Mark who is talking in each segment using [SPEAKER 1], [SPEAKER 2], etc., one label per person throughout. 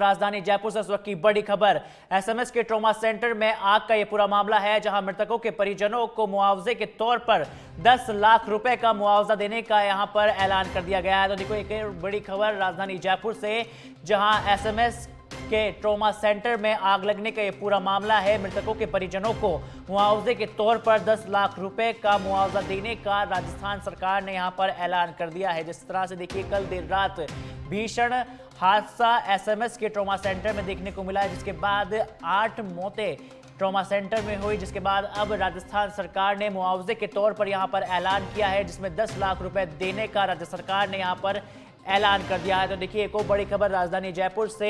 [SPEAKER 1] राजधानी जयपुर से इस वक्त की बड़ी खबर एसएमएस के ट्रॉमा सेंटर में आग का यह पूरा मामला है, जहां मृतकों के परिजनों को मुआवजे के तौर पर 10 लाख रुपए का मुआवजा देने का यहां पर ऐलान कर दिया गया है। तो देखो एक बड़ी खबर राजधानी जयपुर से, जहां एसएमएस के ट्रॉमा सेंटर में आग लगने का यह पूरा मामला है। मृतकों के परिजनों को मुआवजे के तौर पर 10 लाख रुपए का मुआवजा देने का राजस्थान सरकार ने यहां पर ऐलान कर दिया है। जिस तरह से देखिए कल देर रात भीषण हादसा एसएमएस के ट्रॉमा सेंटर में देखने को मिला है, जिसके बाद 8 मौतें ट्रॉमा सेंटर में हुई, जिसके बाद अब राजस्थान सरकार ने मुआवजे के तौर पर यहां पर ऐलान किया है, जिसमें 10 लाख रुपए देने का राज्य सरकार ने यहां पर ऐलान कर दिया है। तो देखिए एक और बड़ी खबर राजधानी जयपुर से,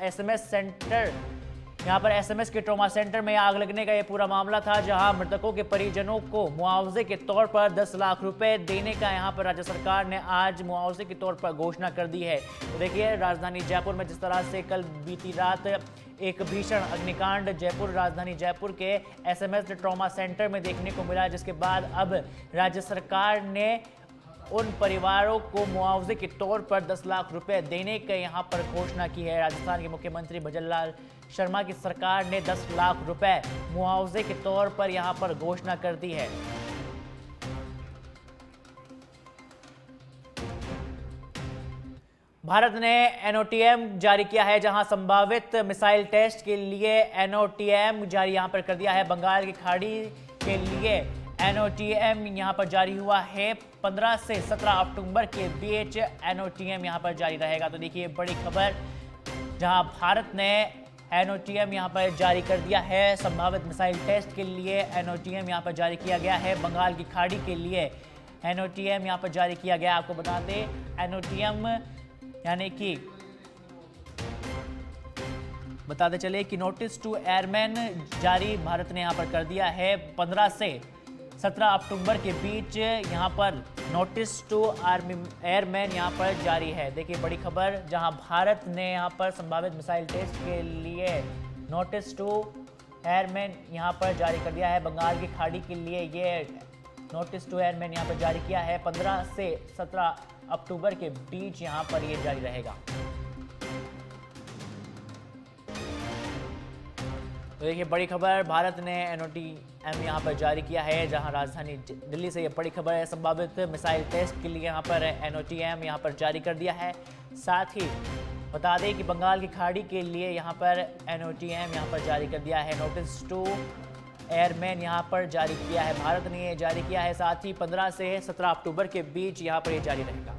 [SPEAKER 1] एसएमएस सेंटर यहां पर एसएमएस के ट्रॉमा सेंटर में आग लगने का यह पूरा मामला था, जहां मृतकों के परिजनों को मुआवजे के तौर पर 10 लाख रुपए देने का यहां पर राज्य सरकार ने आज मुआवजे के तौर पर घोषणा कर दी है। तो देखिए राजधानी जयपुर में जिस तरह से कल बीती रात एक भीषण अग्निकांड जयपुर राजधानी जयपुर के एसएमएस ट्रॉमा सेंटर में देखने को मिला, जिसके बाद अब राज्य सरकार ने उन परिवारों को मुआवजे के तौर पर 10 लाख रुपए देने की यहां पर घोषणा की है। राजस्थान के मुख्यमंत्री भजनलाल शर्मा की सरकार ने 10 लाख रुपए मुआवजे के तौर पर यहां पर घोषणा कर दी है। भारत ने एनओटीएम जारी किया है, जहां संभावित मिसाइल टेस्ट के लिए एनओटीएम जारी यहां पर कर दिया है। बंगाल की खाड़ी के लिए एनओटीएम यहां पर जारी हुआ है। 15 से 17 अक्टूबर के बीच एनओटीएम यहां पर जारी रहेगा। तो देखिए बड़ी खबर, जहां भारत ने एनओटीएम यहां पर जारी कर दिया है। संभावित मिसाइल टेस्ट के लिए एनओटीएम यहां पर जारी किया गया है। बंगाल की खाड़ी के लिए एनओटीएम यहां पर जारी किया गया। आपको बता दें एनओटीएम यानी कि बताते चले कि नोटिस टू एयरमैन जारी भारत ने यहां पर कर दिया है। 15 से 17 अक्टूबर के बीच यहां पर नोटिस टू एयरमैन यहां पर जारी है। देखिए बड़ी खबर, जहां भारत ने यहां पर संभावित मिसाइल टेस्ट के लिए नोटिस टू एयरमैन यहां पर जारी कर दिया है। बंगाल की खाड़ी के लिए ये नोटिस टू एयरमैन यहां पर जारी किया है। 15 से 17 अक्टूबर के बीच यहां पर ये जारी रहेगा। तो देखिए बड़ी खबर, भारत ने एनओटीएम यहां पर जारी किया है, जहां राजधानी दिल्ली से ये बड़ी खबर है। संभावित मिसाइल टेस्ट के लिए यहां पर एनओटीएम यहां पर जारी कर दिया है। साथ ही बता दें कि बंगाल की खाड़ी के लिए यहां पर एनओटीएम यहां पर जारी कर दिया है। नोटिस टू एयरमैन यहां पर जारी किया है, भारत ने ये जारी किया है। साथ ही 15 से 17 अक्टूबर के बीच यहां पर ये जारी रहेगा।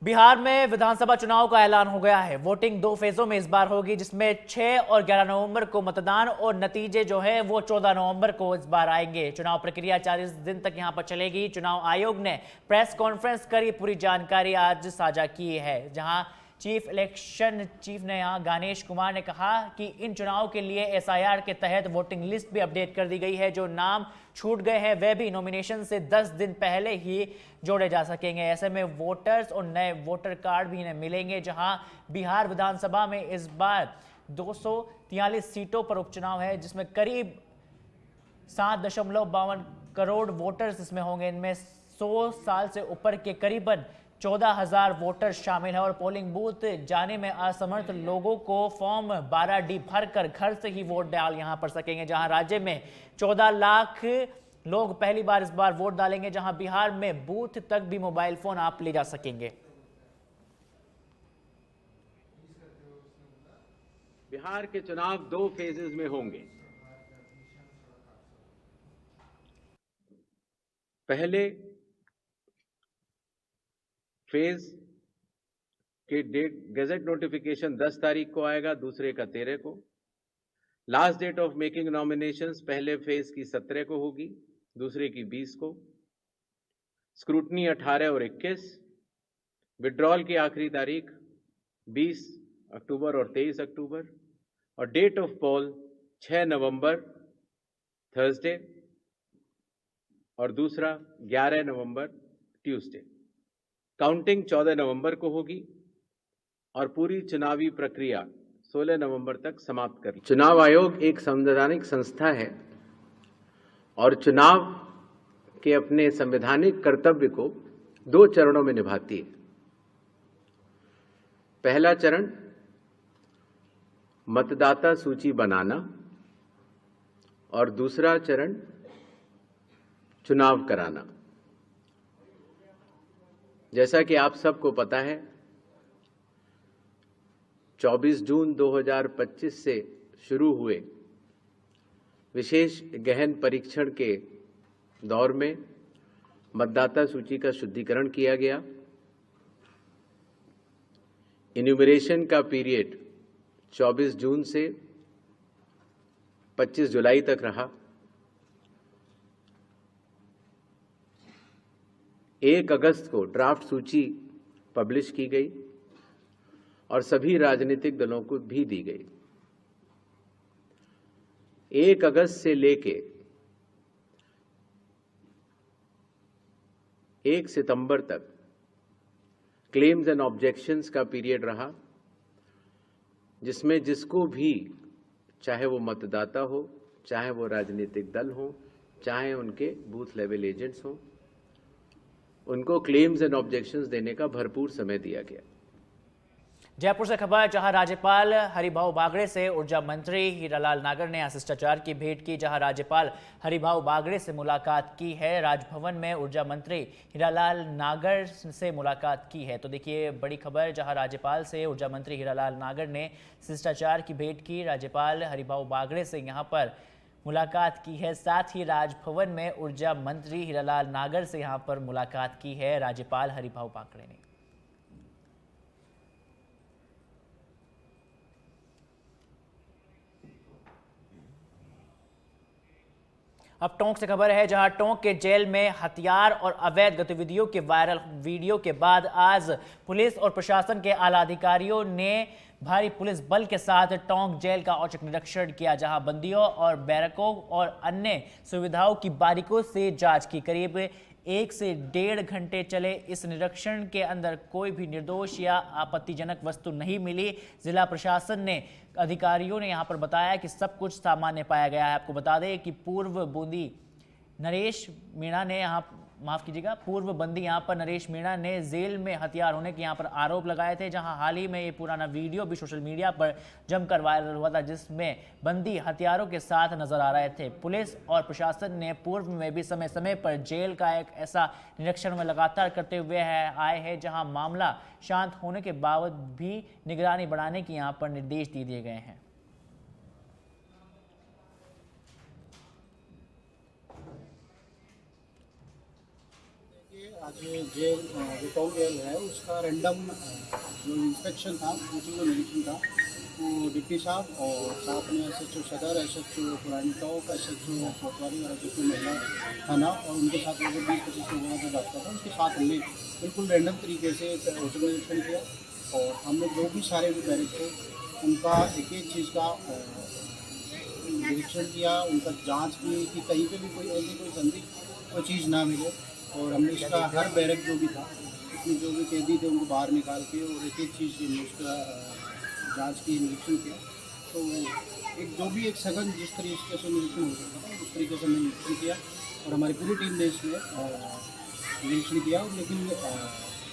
[SPEAKER 1] बिहार में विधानसभा चुनाव का ऐलान हो गया है। वोटिंग 2 फेजों में इस बार होगी, जिसमें 6 और 11 नवंबर को मतदान और नतीजे जो है वो 14 नवंबर को इस बार आएंगे। चुनाव प्रक्रिया 40 दिन तक यहां पर चलेगी। चुनाव आयोग ने प्रेस कॉन्फ्रेंस कर पूरी जानकारी आज साझा की है, जहां चीफ इलेक्शन चीफ ने यहां गणेश कुमार ने कहा कि इन चुनाव के लिए एसआईआर के तहत वोटिंग लिस्ट भी अपडेट कर दी गई है। जो नाम छूट गए हैं वे भी नॉमिनेशन से 10 दिन पहले ही जोड़े जा सकेंगे। ऐसे में वोटर्स और नए वोटर कार्ड भी इन्हें मिलेंगे। जहां बिहार विधानसभा में इस बार 243 सीटों पर उपचुनाव है, जिसमें करीब 7.52 करोड़ वोटर्स इसमें होंगे। इनमें 100 साल से ऊपर के करीबन 14,000 वोटर शामिल है। और पोलिंग बूथ जाने में असमर्थ लोगों को फॉर्म 12D भरकर घर से ही वोट डाल यहां पर सकेंगे। जहां राज्य में 14 लाख लोग पहली बार इस बार वोट डालेंगे, जहां बिहार में बूथ तक भी मोबाइल फोन आप ले जा सकेंगे।
[SPEAKER 2] बिहार के चुनाव 2 फेजेस में होंगे। पहले फेज के डेट गैजेट नोटिफिकेशन 10 तारीख को आएगा, दूसरे का 13 को। Last date of making nominations पहले फेज की 17 को होगी, दूसरे की 20 को। स्क्रूटनी 18 और 21। विड्रॉल की आखिरी तारीख 20 अक्टूबर और 23 अक्टूबर। और डेट ऑफ पोल 6 नवंबर थर्सडे और दूसरा 11 नवंबर ट्यूसडे। काउंटिंग 14 नवंबर को होगी और पूरी चुनावी प्रक्रिया 16 नवंबर तक समाप्त कर। चुनाव आयोग एक संवैधानिक संस्था है और चुनाव के अपने संवैधानिक कर्तव्य को 2 चरणों में निभाती है। पहला चरण मतदाता सूची बनाना और दूसरा चरण चुनाव कराना। जैसा कि आप सबको पता है, 24 जून 2025 से शुरू हुए विशेष गहन परीक्षण के दौर में मतदाता सूची का शुद्धिकरण किया गया। इन्यूमरेशन का पीरियड 24 जून से 25 जुलाई तक रहा। 1 अगस्त को ड्राफ्ट सूची पब्लिश की गई और सभी राजनीतिक दलों को भी दी गई। 1 अगस्त से लेके 1 सितंबर तक क्लेम्स एंड ऑब्जेक्शंस का पीरियड रहा, जिसमें जिसको भी, चाहे वो मतदाता हो, चाहे वो राजनीतिक दल हो, चाहे उनके बूथ लेवल एजेंट्स हो, उनको क्लेम्स एंड ऑब्जेक्शंस देने का भरपूर समय दिया गया।
[SPEAKER 1] जयपुर से खबर, जहां राज्यपाल हरिभाऊ बागड़े से ऊर्जा मंत्री हीरालाल नागर ने शिष्टाचार की भेंट की। जहां राज्यपाल हरिभाऊ बागड़े से मुलाकात की है, राजभवन में ऊर्जा मंत्री हीरालाल नागर से मुलाकात की है। तो देखिए बड़ी खबर, जहां राज्यपाल से ऊर्जा मंत्री हीरालाल नागर ने शिष्टाचार की भेंट की, राज्यपाल हरिभाऊ बागड़े से यहां पर मुलाकात की है। साथ ही राजभवन में ऊर्जा मंत्री हीरालाल नागर से यहां पर मुलाकात की है राज्यपाल हरिभाऊ बागड़े ने। अब टोंक से खबर है, जहां टोंक के जेल में हथियार और अवैध गतिविधियों के वायरल वीडियो के बाद आज पुलिस और प्रशासन के आला अधिकारियों ने भारी पुलिस बल के साथ टोंक जेल का औचक निरीक्षण किया, जहां बंदियों और बैरकों और अन्य सुविधाओं की बारीकियों से जांच की। करीब 1 से 1.5 घंटे चले इस निरीक्षण के अंदर कोई भी निर्दोष या आपत्तिजनक वस्तु नहीं मिली। जिला प्रशासन ने अधिकारियों ने यहां पर बताया कि सब कुछ सामान्य पाया गया है। आपको बता दें कि पूर्व बंदी नरेश मीणा ने पूर्व बंदी यहां पर नरेश मीणा ने जेल में हथियार होने के यहां पर आरोप लगाए थे, जहां हाल ही में ये पुराना वीडियो भी सोशल मीडिया पर जमकर वायरल हुआ था, जिसमें बंदी हथियारों के साथ नजर आ रहे थे। पुलिस और प्रशासन ने पूर्व में भी समय समय पर जेल का एक ऐसा निरीक्षण में लगातार करते हुए आए हैं, जहां मामला शांत होने के बावजूद भी निगरानी बढ़ाने के यहां पर निर्देश दे दिए गए हैं।
[SPEAKER 3] आज जेल जो टोंक जेल है उसका रैंडम जो इंस्पेक्शन था, जो निरीक्षण था, वो डिप्टी साहब और साथ में SHO सदर, SHO पुरानी टोंक, SHO कोतवाली और SHO महिला थाना और उनके साथ लगभग 20-25 लोगों का डॉक्टर था, उसके साथ हमने बिल्कुल रैंडम तरीके से औचक निरीक्षण किया और हमने जो भी सारे भी बैरिक थे उनका एक एक चीज़ का निरीक्षण किया, उनका जाँच की कि कहीं पर भी कोई ऐसी कोई संदिग्ध कोई चीज़ ना मिले। और हमने इसका हर बैरक जो भी था, उसमें जो भी कैदी थे उनको बाहर निकाल के और एक एक चीज़ की उसका जांच की, निरीक्षण किया। तो एक सघन जिस तरीके से निरीक्षण हो सकता था उस तरीके से हमने निरीक्षण किया और हमारी पूरी टीम ने इसमें निरीक्षण किया। लेकिन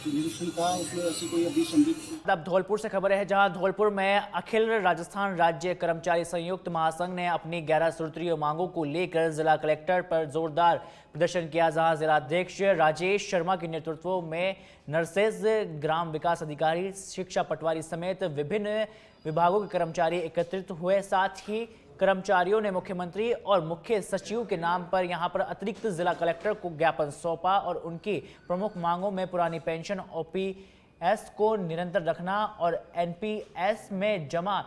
[SPEAKER 3] निरीक्षण था उसमें ऐसी कोई अभी संदिग्ध।
[SPEAKER 1] अब धौलपुर से खबर है, जहां धौलपुर में अखिल राजस्थान राज्य कर्मचारी संयुक्त महासंघ ने अपनी 11 सूत्रीय मांगों को लेकर जिला कलेक्टर पर जोरदार प्रदर्शन किया, जहां जिलाध्यक्ष राजेश शर्मा के नेतृत्व में नर्सेज, ग्राम विकास अधिकारी, शिक्षा पटवारी समेत विभिन्न विभागों के कर्मचारी एकत्रित हुए। साथ ही कर्मचारियों ने मुख्यमंत्री और मुख्य सचिव के नाम पर यहां पर अतिरिक्त जिला कलेक्टर को ज्ञापन सौंपा और उनकी प्रमुख मांगों में पुरानी पेंशन OPS को निरंतर रखना और NPS में जमा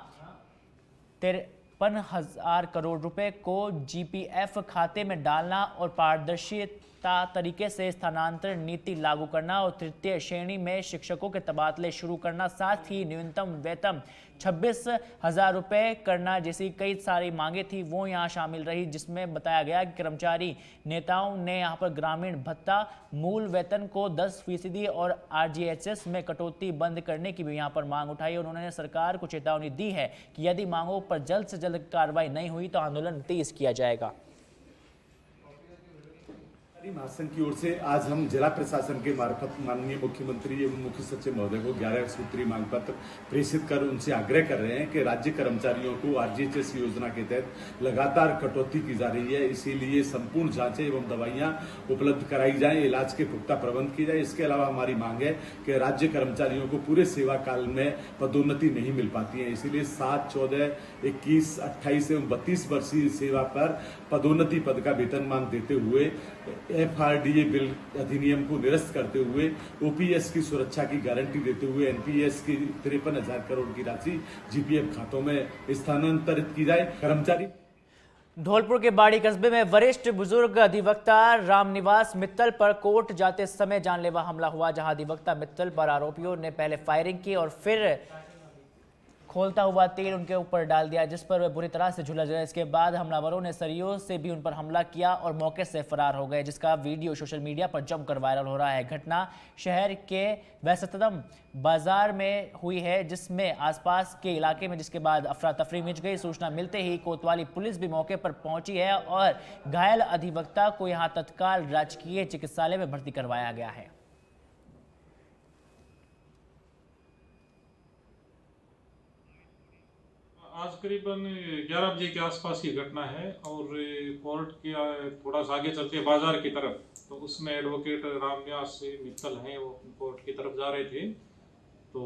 [SPEAKER 1] 53,000 करोड़ रुपए को GPF खाते में डालना और पारदर्शिता तरीके से स्थानांतरण नीति लागू करना और तृतीय श्रेणी में शिक्षकों के तबादले शुरू करना, साथ ही न्यूनतम वेतन 26,000 रुपए करना जैसी कई सारी मांगे थी वो यहाँ शामिल रही, जिसमें बताया गया कि कर्मचारी नेताओं ने यहाँ पर ग्रामीण भत्ता, मूल वेतन को 10% और RGHS में कटौती बंद करने की भी यहाँ पर मांग उठाई। उन्होंने सरकार को चेतावनी दी है कि यदि मांगों पर जल्द से जल्द कार्रवाई नहीं हुई तो आंदोलन तेज किया जाएगा।
[SPEAKER 4] महासंघ की ओर से आज हम जिला प्रशासन के मार्फत माननीय मुख्यमंत्री एवं मुख्य सचिव महोदय को 11 सूत्रीय मांग पत्र प्रेषित कर उनसे आग्रह कर रहे हैं कि राज्य कर्मचारियों को आरजीएचएस योजना के तहत लगातार कटौती की जा रही है, इसीलिए संपूर्ण जांचें एवं दवाइयां उपलब्ध कराई जाएं, इलाज के पुख्ता प्रबंध किए जाए। इसके अलावा हमारी मांग है कि राज्य कर्मचारियों को पूरे सेवा काल में पदोन्नति नहीं मिल पाती है, इसीलिए 7, 14, 21, 28 एवं 32 वर्षीय सेवा पर पदोन्नति पद का वेतनमान देते हुए एफआरडीए बिल अधिनियम को निरस्त करते हुए ओपीएस की सुरक्षा की गारंटी देते हुए एनपीएस की 53,000 करोड़ की राशि जीपीएफ खातों में स्थानांतरित की जाए। कर्मचारी
[SPEAKER 1] धौलपुर के बाड़ी कस्बे में वरिष्ठ बुजुर्ग अधिवक्ता रामनिवास मित्तल पर कोर्ट जाते समय जानलेवा हमला हुआ, जहां अधिवक्ता मित्तल पर आरोपियों ने पहले फायरिंग की और फिर खोलता हुआ तेल उनके ऊपर डाल दिया, जिस पर वे बुरी तरह से झुलस गए। इसके बाद हमलावरों ने सरियों से भी उन पर हमला किया और मौके से फरार हो गए, जिसका वीडियो सोशल मीडिया पर जमकर वायरल हो रहा है। घटना शहर के वैसतदम बाजार में हुई है, जिसमें आसपास के इलाके में जिसके बाद अफरा तफरी मच गई। सूचना मिलते ही कोतवाली पुलिस भी मौके पर पहुंची है और घायल अधिवक्ता को यहां तत्काल राजकीय चिकित्सालय में भर्ती करवाया गया है।
[SPEAKER 5] आज करीबन 11 बजे के आसपास की घटना है और कोर्ट के थोड़ा सा आगे चलते बाजार की तरफ, तो उसमें एडवोकेट रामनिवास मित्तल हैं, वो कोर्ट की तरफ जा रहे थे, तो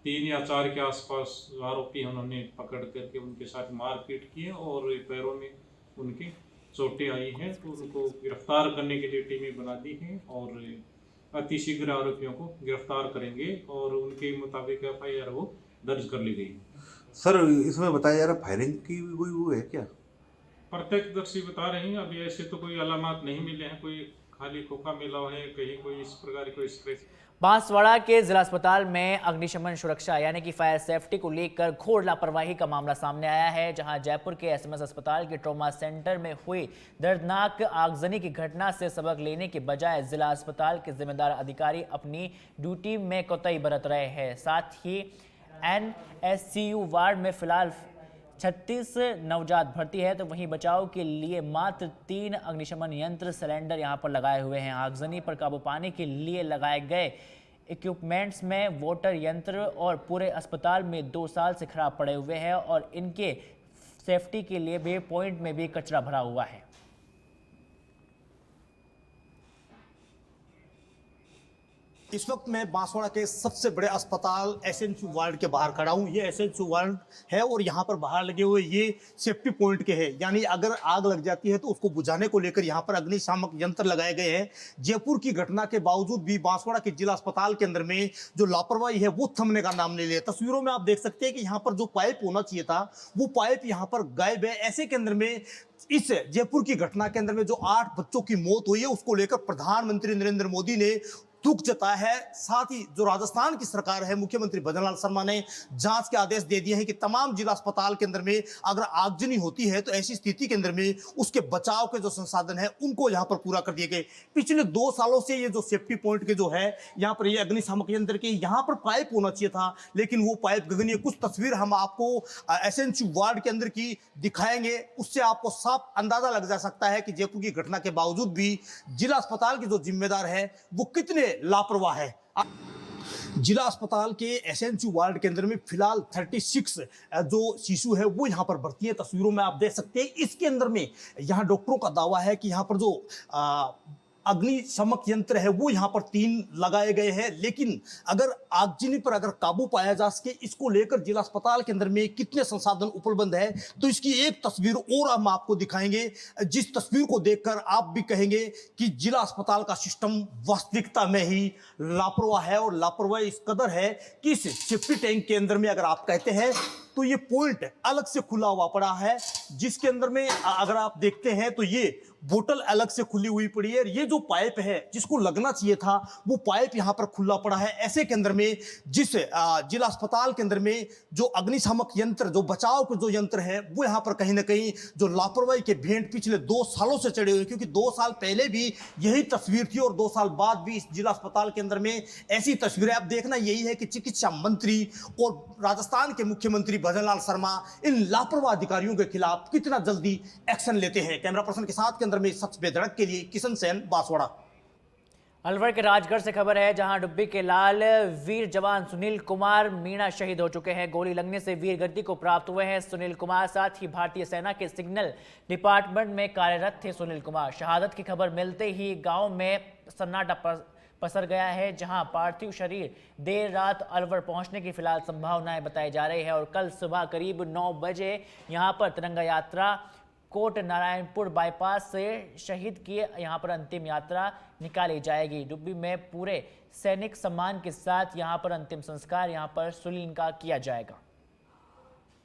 [SPEAKER 5] 3 या 4 के आसपास आरोपी उन्होंने पकड़ करके उनके साथ मारपीट की और पैरों में उनकी चोटें आई हैं, तो उनको गिरफ्तार करने के लिए टीमें बना दी हैं और अतिशीघ्र आरोपियों को गिरफ्तार करेंगे और उनके मुताबिक एफआईआर वो दर्ज कर ली गई।
[SPEAKER 6] सर, इसमें बताया जा रहा फायरिंग की कोई वो है क्या?
[SPEAKER 5] प्रत्यक्षदर्शी बता रहे हैं, अभी ऐसे तो कोई अलामत नहीं मिले हैं, कोई खाली खोखा मिला है, कहीं कोई इस प्रकार कोई स्ट्रेस।
[SPEAKER 1] बांसवाड़ा के जिला अस्पताल में अग्निशमन सुरक्षा यानी कि फायर सेफ्टी को लेकर घोर लापरवाही का मामला सामने आया है, जहां जयपुर के एसएमएस अस्पताल के ट्रॉमा सेंटर में हुई दर्दनाक आगजनी की घटना से सबक लेने के बजाय जिला अस्पताल के जिम्मेदार अधिकारी अपनी ड्यूटी में कोताही बरत रहे हैं। साथ ही एनएससीयू वार्ड में फिलहाल 36 नवजात भर्ती है, तो वहीं बचाव के लिए मात्र 3 अग्निशमन यंत्र सिलेंडर यहां पर लगाए हुए हैं। आगजनी पर काबू पाने के लिए लगाए गए इक्विपमेंट्स में वाटर यंत्र और पूरे अस्पताल में 2 साल से खराब पड़े हुए हैं और इनके सेफ्टी के लिए वे पॉइंट में भी कचरा भरा हुआ है।
[SPEAKER 7] इस वक्त मैं बांसवाड़ा के सबसे बड़े अस्पताल एसएनसी वार्ड के बाहर खड़ा हूँ। ये एसएनसी वार्ड है और यहाँ पर बाहर लगे हुए ये सेफ्टी पॉइंट के हैं, यानी अगर आग लग जाती है तो उसको बुझाने को लेकर यहाँ पर अग्निशामक यंत्र लगाए गए हैं। जयपुर की घटना के बावजूद भी बांसवाड़ा के जिला अस्पताल के अंदर में जो लापरवाही है वो थमने का नाम नहीं लिया। तस्वीरों में आप देख सकते हैं कि यहाँ पर जो पाइप होना चाहिए था वो पाइप यहाँ पर गायब है। ऐसे के अंदर में इस जयपुर की घटना के अंदर में जो 8 बच्चों की मौत हुई है उसको लेकर प्रधानमंत्री नरेंद्र मोदी ने दुख जताया है। साथ ही जो राजस्थान की सरकार है, मुख्यमंत्री भजनलाल शर्मा ने जांच के आदेश दे दिए हैं कि तमाम जिला अस्पताल के अंदर में अगर आगजनी होती है तो ऐसी स्थिति के अंदर में उसके बचाव के जो संसाधन है उनको यहाँ पर पूरा कर दिए गए। पिछले 2 सालों से ये जो सेफ्टी पॉइंट के जो है यहाँ पर ये अग्निशामक यंत्र के यहाँ पर पाइप होना चाहिए था, लेकिन वो पाइप गगनीय। कुछ तस्वीर हम आपको एसएनसी वार्ड के अंदर की दिखाएंगे, उससे आपको साफ अंदाजा लग जा सकता है कि जयपुर की घटना के बावजूद भी जिला अस्पताल के जो जिम्मेदार है वो कितने लापरवाह है। जिला अस्पताल के एसएनसी वार्ड के अंदर में फिलहाल 36 जो शिशु है वो यहाँ पर भर्ती है। तस्वीरों में आप देख सकते हैं। इसके अंदर में यहाँ डॉक्टरों का दावा है कि यहाँ पर जो अग्निशमक यंत्र है वो यहाँ पर 3 लगाए गए हैं, लेकिन अगर आगजनी पर अगर काबू पाया जा सके इसको लेकर जिला अस्पताल के अंदर में कितने संसाधन उपलब्ध है तो इसकी एक तस्वीर और हम आपको दिखाएंगे, जिस तस्वीर को देखकर आप भी कहेंगे कि जिला अस्पताल का सिस्टम वास्तविकता में ही लापरवाह है। और लापरवाही इस कदर है कि इस सेफ्टी टैंक के अंदर में अगर आप कहते हैं तो ये पॉइंट अलग से खुला हुआ पड़ा है, जिसके अंदर में अगर आप देखते हैं तो ये बोतल अलग से खुली हुई पड़ी है। ये जो पाइप है जिसको लगना चाहिए था वो पाइप यहाँ पर खुला पड़ा है। ऐसे के अंदर में जिस जिला अस्पताल के अंदर में जो अग्निशामक यंत्र, जो बचाव के जो यंत्र है वो यहाँ पर कहीं ना कहीं जो लापरवाही के भेंट पिछले 2 सालों से चढ़े हुए, क्योंकि 2 साल पहले भी यही तस्वीर थी और 2 साल बाद भी इस जिला अस्पताल के अंदर में ऐसी तस्वीरें। आप देखना यही है कि चिकित्सा मंत्री और राजस्थान के मुख्यमंत्री भजनलाल शर्मा इन लापरवाह अधिकारियों के खिलाफ कितना जल्दी एक्शन लेते हैं। कैमरा पर्सन के साथ के अंदर तंत्र में सच बेधड़क के लिए किशन सेन, बांसवाड़ा।
[SPEAKER 1] अलवर के राजगढ़ से खबर है, जहां डुब्बी के लाल वीर जवान सुनील कुमार मीणा शहीद हो चुके हैं। गोली लगने से वीर गति को प्राप्त हुए हैं सुनील कुमार। साथ ही भारतीय सेना के सिग्नल डिपार्टमेंट में कार्यरत थे सुनील कुमार। शहादत की खबर मिलते ही गांव में सन्नाटा पसर गया है, जहां पार्थिव शरीर देर रात अलवर पहुंचने की फिलहाल संभावनाएं बताई जा रही है और कल सुबह करीब 9 बजे यहां पर तिरंगा यात्रा कोट नारायणपुर बाईपास से शहीद की यहां पर अंतिम यात्रा निकाली जाएगी। डुब्बी में पूरे सैनिक सम्मान के साथ यहां पर अंतिम संस्कार यहां पर सुनील का किया जाएगा।